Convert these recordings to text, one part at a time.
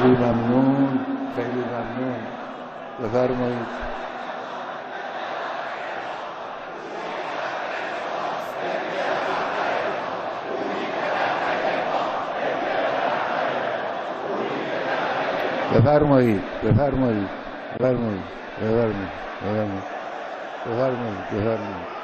خیلی ممنون، خیلی ممنون. بفرمایید. بفرمایید بفرمایید بفرمایید بفرمایید بفرمایید بفرمایید بفرمایید.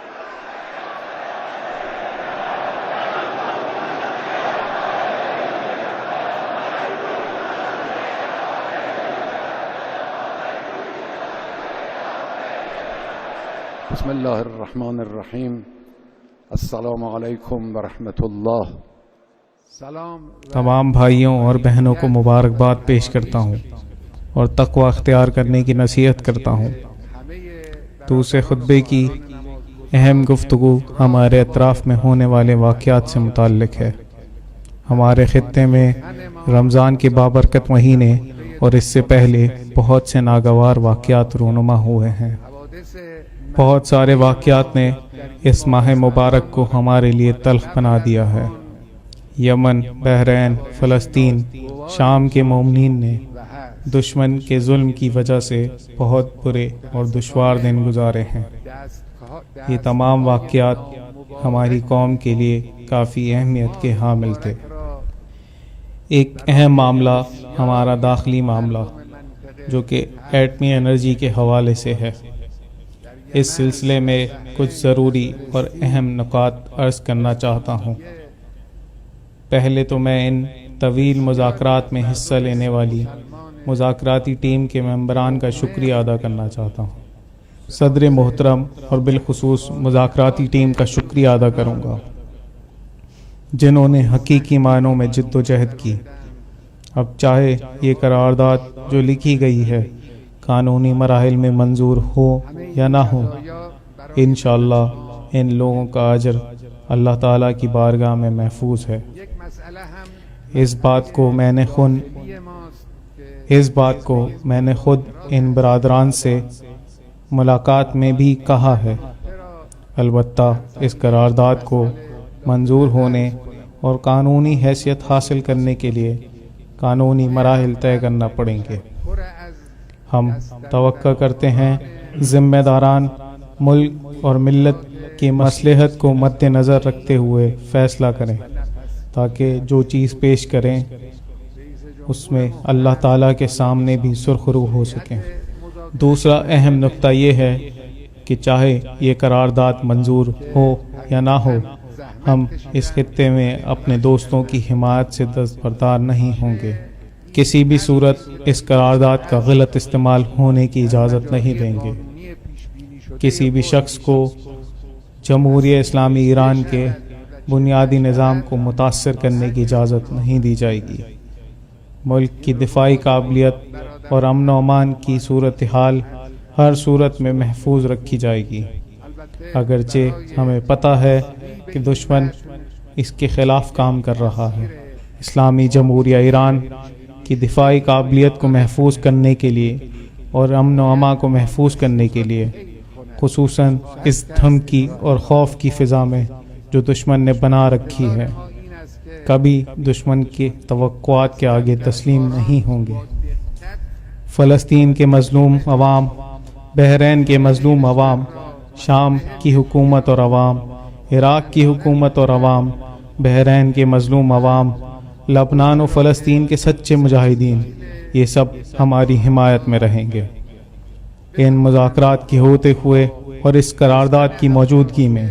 بسم الله الرحمن الرحیم. السلام علیکم ورحمۃ اللہ. تمام بھائیوں اور بہنوں کو مبارکباد پیش کرتا ہوں اور تقوی اختیار کرنے کی نصیحت کرتا ہوں. دوسرے خطبے کی اہم گفتگو ہمارے اطراف میں ہونے والے واقعات سے متعلق ہے. ہمارے خطے میں رمضان کے بابرکت مہینے اور اس سے پہلے بہت سے ناگوار واقعات رونما ہوئے ہیں. بہت سارے واقعات نے اس ماہ مبارک کو ہمارے لیے تلخ بنا دیا ہے. یمن، بحرین، فلسطین، شام کے مومنین نے دشمن کے ظلم کی وجہ سے بہت برے اور دشوار دن گزارے ہیں. یہ تمام واقعات ہماری قوم کے لیے کافی اہمیت کے حامل تھے. ایک اہم معاملہ ہمارا داخلی معاملہ جو کہ ایٹمی انرجی کے حوالے سے ہے. اس سلسلے میں کچھ ضروری اور اہم نکات عرض کرنا چاہتا ہوں. پہلے تو میں ان طویل مذاکرات میں حصہ لینے والی مذاکراتی ٹیم کے ممبران کا شکریہ ادا کرنا چاہتا ہوں. صدر محترم اور بالخصوص مذاکراتی ٹیم کا شکریہ ادا کروں گا جنہوں نے حقیقی معنوں میں جد و جہد کی. اب چاہے یہ قرارداد جو لکھی گئی ہے قانونی مراحل میں منظور ہو یا نہ ہو، انشاءاللہ ان لوگوں کا اجر اللہ تعالیٰ کی بارگاہ میں محفوظ ہے. اس بات کو میں نے خود ان برادران سے ملاقات میں بھی کہا ہے. البتہ اس قرارداد کو منظور ہونے اور قانونی حیثیت حاصل کرنے کے لیے قانونی مراحل طے کرنا پڑیں گے. ہم توقع کرتے ہیں ذمہ داران ملک اور ملت کی مصلحت کو مد نظر رکھتے ہوئے فیصلہ کریں تاکہ جو چیز پیش کریں اس میں اللہ تعالیٰ کے سامنے بھی سرخرو ہو سکیں. دوسرا اہم نقطہ یہ ہے کہ چاہے یہ قرارداد منظور ہو یا نہ ہو، ہم اس خطے میں اپنے دوستوں کی حمایت سے دستبردار نہیں ہوں گے. کسی بھی صورت اس قرارداد کا غلط استعمال ہونے کی اجازت نہیں دیں گے. کسی بھی شخص کو جمہوریہ اسلامی ایران کے بنیادی نظام کو متاثر کرنے کی اجازت نہیں دی جائے گی. ملک کی دفاعی قابلیت اور امن و امان کی صورتحال ہر صورت میں محفوظ رکھی جائے گی. اگرچہ ہمیں پتہ ہے کہ دشمن اس کے خلاف کام کر رہا ہے. اسلامی جمہوریہ ایران کی دفاعی قابلیت کو محفوظ کرنے کے لیے اور امن و امان کو محفوظ کرنے کے لیے، خصوصاً اس دھمکی اور خوف کی فضا میں جو دشمن نے بنا رکھی ہے، کبھی دشمن کی توقعات کے آگے تسلیم نہیں ہوں گے. فلسطین کے مظلوم عوام، بحرین کے مظلوم عوام، شام کی حکومت اور عوام، عراق کی حکومت اور عوام، بحرین کے مظلوم عوام، لبنان و فلسطین کے سچے مجاہدین، یہ سب ہماری حمایت میں رہیں گے. ان مذاکرات کے ہوتے ہوئے اور اس قرارداد کی موجودگی میں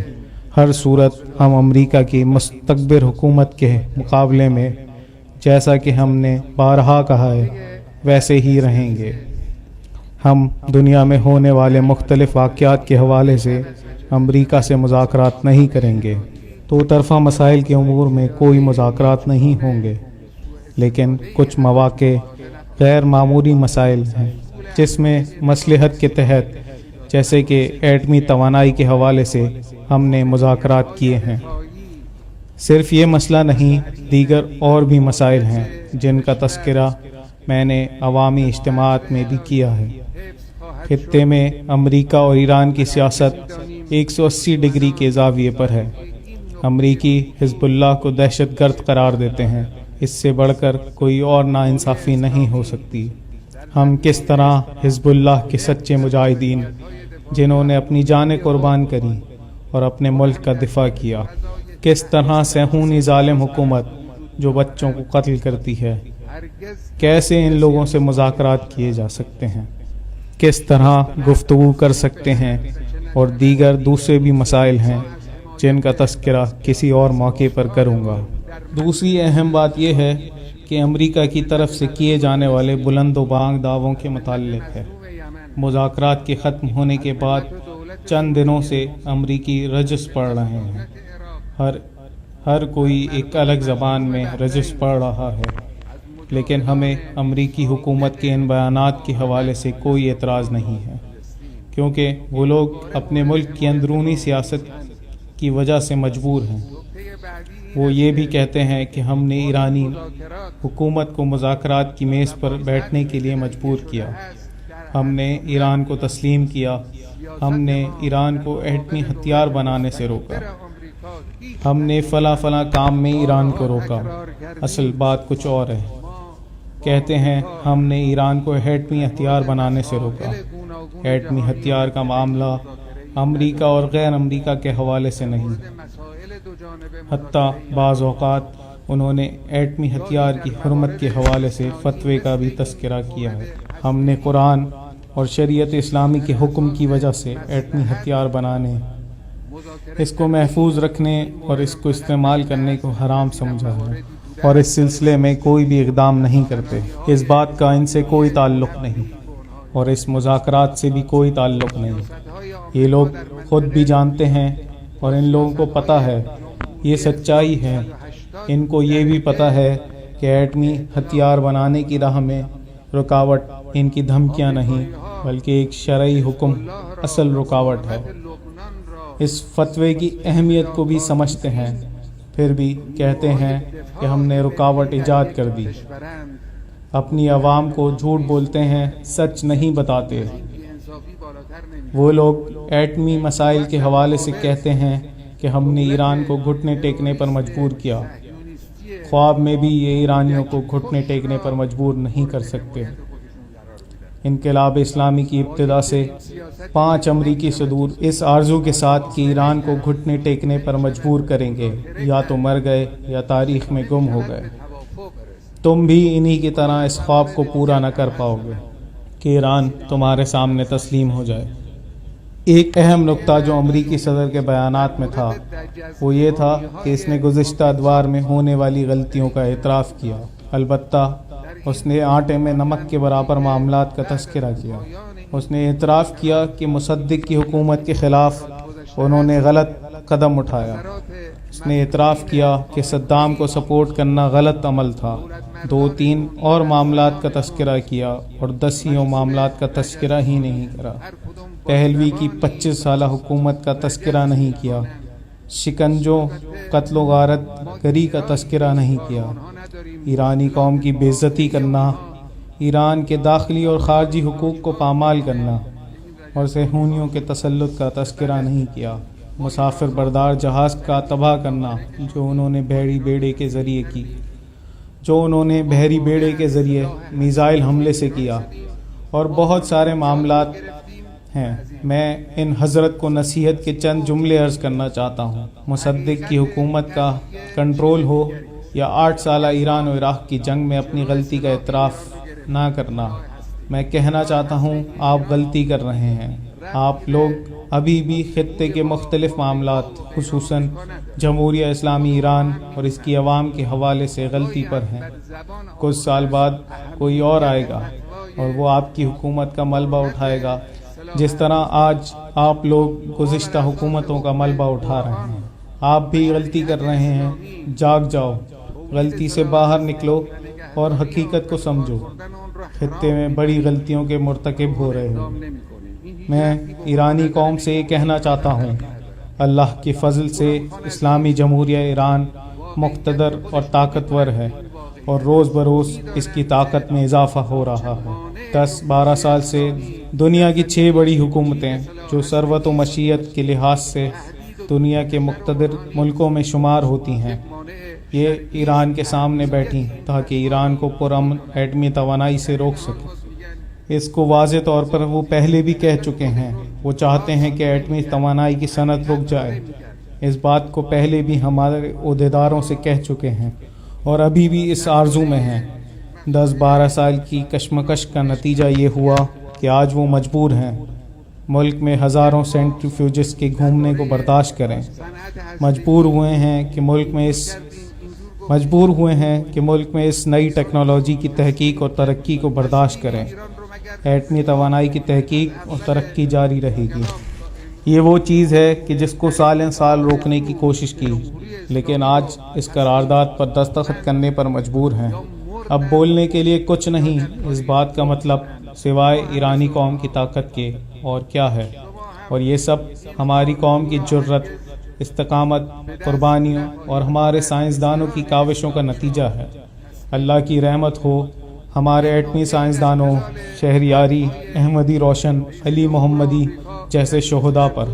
ہر صورت ہم امریکہ کی مستقبر حکومت کے مقابلے میں جیسا کہ ہم نے بارہا کہا ہے ویسے ہی رہیں گے. ہم دنیا میں ہونے والے مختلف واقعات کے حوالے سے امریکہ سے مذاکرات نہیں کریں گے. دو طرفہ مسائل کے امور میں کوئی مذاکرات نہیں ہوں گے، لیکن کچھ مواقع غیر معمولی مسائل ہیں جس میں مصلحت کے تحت، جیسے کہ ایٹمی توانائی کے حوالے سے ہم نے مذاکرات کیے ہیں. صرف یہ مسئلہ نہیں، دیگر اور بھی مسائل ہیں جن کا تذکرہ میں نے عوامی اجتماعات میں بھی کیا ہے. خطے میں امریکہ اور ایران کی سیاست 180 ڈگری کے زاویے پر ہے. امریکی حزب اللہ کو دہشت گرد قرار دیتے ہیں، اس سے بڑھ کر کوئی اور ناانصافی نہیں ہو سکتی۔ ہم کس طرح حزب اللہ کے سچے مجاہدین جنہوں نے اپنی جانیں قربان کری اور اپنے ملک کا دفاع کیا، کس طرح صہیونی ظالم حکومت جو بچوں کو قتل کرتی ہے، کیسے ان لوگوں سے مذاکرات کیے جا سکتے ہیں، کس طرح گفتگو کر سکتے ہیں، اور دیگر دوسرے بھی مسائل ہیں جن کا تذکرہ کسی اور موقع پر کروں گا۔ دوسری اہم بات یہ ہے کہ امریکہ کی طرف سے کیے جانے والے بلند و بانگ دعووں کے متعلق ہے۔ مذاکرات کے ختم ہونے کے بعد چند دنوں سے امریکی رجس پڑھ رہے ہیں، ہر کوئی ایک الگ زبان میں رجس پڑھ رہا ہے، لیکن ہمیں امریکی حکومت کے ان بیانات کے حوالے سے کوئی اعتراض نہیں ہے، کیونکہ وہ لوگ اپنے ملک کی اندرونی سیاست کی وجہ سے مجبور ہیں۔ وہ یہ بھی کہتے ہیں کہ ہم نے ایرانی حکومت کو مذاکرات کی میز پر بیٹھنے کے لیے مجبور کیا، ہم نے ایران کو تسلیم کیا، ہم نے ایران کو ایٹمی ہتھیار بنانے سے روکا، ہم نے فلاں کام میں ایران کو روکا۔ اصل بات کچھ اور ہے۔ کہتے ہیں ہم نے ایران کو ایٹمی ہتھیار بنانے سے روکا۔ ایٹمی ہتھیار کا معاملہ امریکہ اور غیر امریکہ کے حوالے سے نہیں، حتیٰ بعض اوقات انہوں نے ایٹمی ہتھیار کی حرمت کے حوالے سے فتوے کا بھی تذکرہ کیا ہے۔ ہم نے قرآن اور شریعت اسلامی کے حکم کی وجہ سے ایٹمی ہتھیار بنانے، اس کو محفوظ رکھنے اور اس کو استعمال کرنے کو حرام سمجھا ہے، اور اس سلسلے میں کوئی بھی اقدام نہیں کرتے۔ اس بات کا ان سے کوئی تعلق نہیں، اور اس مذاکرات سے بھی کوئی تعلق نہیں۔ یہ لوگ خود بھی جانتے ہیں اور ان لوگوں کو پتہ ہے، یہ سچائی ہے۔ ان کو یہ بھی پتہ ہے کہ ایٹمی ہتھیار بنانے کی راہ میں رکاوٹ ان کی دھمکیاں نہیں، بلکہ ایک شرعی حکم اصل رکاوٹ ہے۔ اس فتوے کی اہمیت کو بھی سمجھتے ہیں، پھر بھی کہتے ہیں کہ ہم نے رکاوٹ ایجاد کر دی۔ اپنی عوام کو جھوٹ بولتے ہیں، سچ نہیں بتاتے۔ وہ لوگ ایٹمی مسائل کے حوالے سے کہتے ہیں کہ ہم نے ایران کو گھٹنے ٹیکنے پر مجبور کیا۔ خواب میں بھی یہ ایرانیوں کو گھٹنے ٹیکنے پر مجبور نہیں کر سکتے۔ انقلاب اسلامی کی ابتدا سے 5 امریکی صدور اس آرزو کے ساتھ کہ ایران کو گھٹنے ٹیکنے پر مجبور کریں گے، یا تو مر گئے یا تاریخ میں گم ہو گئے۔ تم بھی انہی کی طرح اس خواب کو پورا نہ کر پاؤ گے کہ ایران تمہارے سامنے تسلیم ہو جائے۔ ایک اہم نقطہ جو امریکی صدر کے بیانات میں تھا وہ یہ تھا کہ اس نے گزشتہ ادوار میں ہونے والی غلطیوں کا اعتراف کیا، البتہ اس نے آٹے میں نمک کے برابر معاملات کا تذکرہ کیا۔ اس نے اعتراف کیا کہ مصدق کی حکومت کے خلاف انہوں نے غلط قدم اٹھایا۔ اس نے اعتراف کیا کہ صدام کو سپورٹ کرنا غلط عمل تھا۔ 2-3 اور معاملات کا تذکرہ کیا اور 10 معاملات کا تذکرہ ہی نہیں کرا۔ پہلوی کی 25 سالہ حکومت کا تذکرہ نہیں کیا، شکنجوں، قتل و غارت گری کا تذکرہ نہیں کیا، ایرانی قوم کی بے عزتی کرنا، ایران کے داخلی اور خارجی حقوق کو پامال کرنا اور صہیونیوں کے تسلط کا تذکرہ نہیں کیا، مسافر بردار جہاز کا تباہ کرنا جو انہوں نے بحری بیڑے کے ذریعے میزائل حملے سے کیا، اور بہت سارے معاملات ہیں۔ میں ان حضرت کو نصیحت کے چند جملے عرض کرنا چاہتا ہوں۔ مصدق کی حکومت کا کنٹرول ہو یا 8 سالہ ایران و عراق کی جنگ میں اپنی غلطی کا اعتراف نہ کرنا، میں کہنا چاہتا ہوں آپ غلطی کر رہے ہیں۔ آپ لوگ ابھی بھی خطے کے مختلف معاملات، خصوصاً جمہوریہ اسلامی ایران اور اس کی عوام کے حوالے سے غلطی پر ہیں۔ کچھ سال بعد کوئی اور آئے گا اور وہ آپ کی حکومت کا ملبہ اٹھائے گا، جس طرح آج آپ لوگ گزشتہ حکومتوں کا ملبہ اٹھا رہے ہیں۔ آپ بھی غلطی کر رہے ہیں، جاگ جاؤ، غلطی سے باہر نکلو اور حقیقت کو سمجھو۔ خطے میں بڑی غلطیوں کے مرتکب ہو رہے ہو۔ میں ایرانی قوم سے یہ کہنا چاہتا ہوں، اللہ کے فضل سے اسلامی جمہوریہ ایران مقتدر اور طاقتور ہے، اور روز بروز اس کی طاقت میں اضافہ ہو رہا ہے۔ 10-12 سال سے دنیا کی 6 بڑی حکومتیں جو ثروت و معیشت کے لحاظ سے دنیا کے مقتدر ملکوں میں شمار ہوتی ہیں، یہ ایران کے سامنے بیٹھی تاکہ ایران کو پرامن ایٹمی توانائی سے روک سکے۔ اس کو واضح طور پر وہ پہلے بھی کہہ چکے ہیں، وہ چاہتے ہیں کہ ایٹمی توانائی کی صنعت رک جائے۔ اس بات کو پہلے بھی ہمارے عہدیداروں سے کہہ چکے ہیں اور ابھی بھی اس آرزو میں ہیں۔ 10-12 سال کی کشمکش کا نتیجہ یہ ہوا کہ آج وہ مجبور ہیں ملک میں ہزاروں سینٹریفیوجز کے گھومنے کو برداشت کریں۔ مجبور ہوئے ہیں کہ ملک میں اس نئی ٹیکنالوجی کی تحقیق اور ترقی کو برداشت کریں۔ ایٹمی توانائی کی تحقیق اور ترقی جاری رہے گی۔ یہ وہ چیز ہے کہ جس کو سالیں سال روکنے کی کوشش کی، لیکن آج اس قرارداد پر دستخط کرنے پر مجبور ہیں۔ اب بولنے کے لیے کچھ نہیں، اس بات کا مطلب سوائے ایرانی قوم کی طاقت کے اور کیا ہے؟ اور یہ سب ہماری قوم کی جرت، استقامت، قربانیوں اور ہمارے سائنسدانوں کی کاوشوں کا نتیجہ ہے۔ اللہ کی رحمت ہو ہمارے ایٹمی سائنسدانوں شہریاری، احمدی روشن، علی محمدی جیسے شہداء پر۔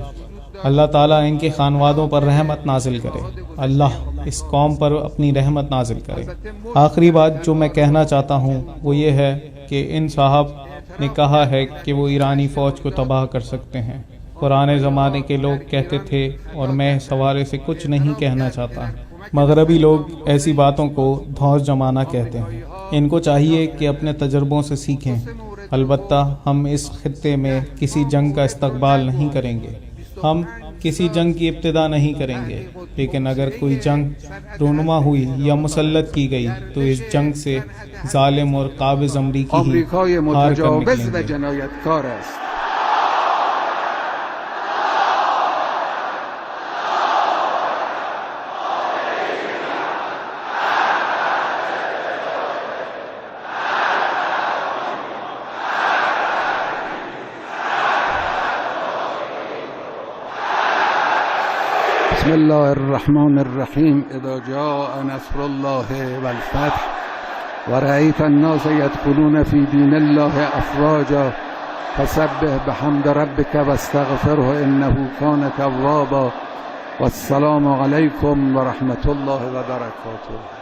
اللہ تعالیٰ ان کے خانوادوں پر رحمت نازل کرے۔ اللہ اس قوم پر اپنی رحمت نازل کرے۔ آخری بات جو میں کہنا چاہتا ہوں وہ یہ ہے کہ ان صاحب نے کہا ہے کہ وہ ایرانی فوج کو تباہ کر سکتے ہیں۔ پرانے زمانے کے لوگ کہتے تھے، اور میں اس حوالے سے کچھ نہیں کہنا چاہتا۔ مغربی لوگ ایسی باتوں کو دھوس جمانا کہتے ہیں۔ ان کو چاہیے کہ اپنے تجربوں سے سیکھیں۔ البتہ ہم اس خطے میں کسی جنگ کا استقبال نہیں کریں گے، ہم کسی جنگ کی ابتدا نہیں کریں گے، لیکن اگر کوئی جنگ رونما ہوئی یا مسلط کی گئی تو اس جنگ سے ظالم اور قابض امریکی ہی ہار کر نکلیں گے۔ بسم الله الرحمن الرحيم. إذا جاء نصر الله والفتح ورأيت الناس يدخلون في دين الله أفواجا فسبح بحمد ربك واستغفره إنه كان توابا. والسلام عليكم ورحمة الله وبركاته.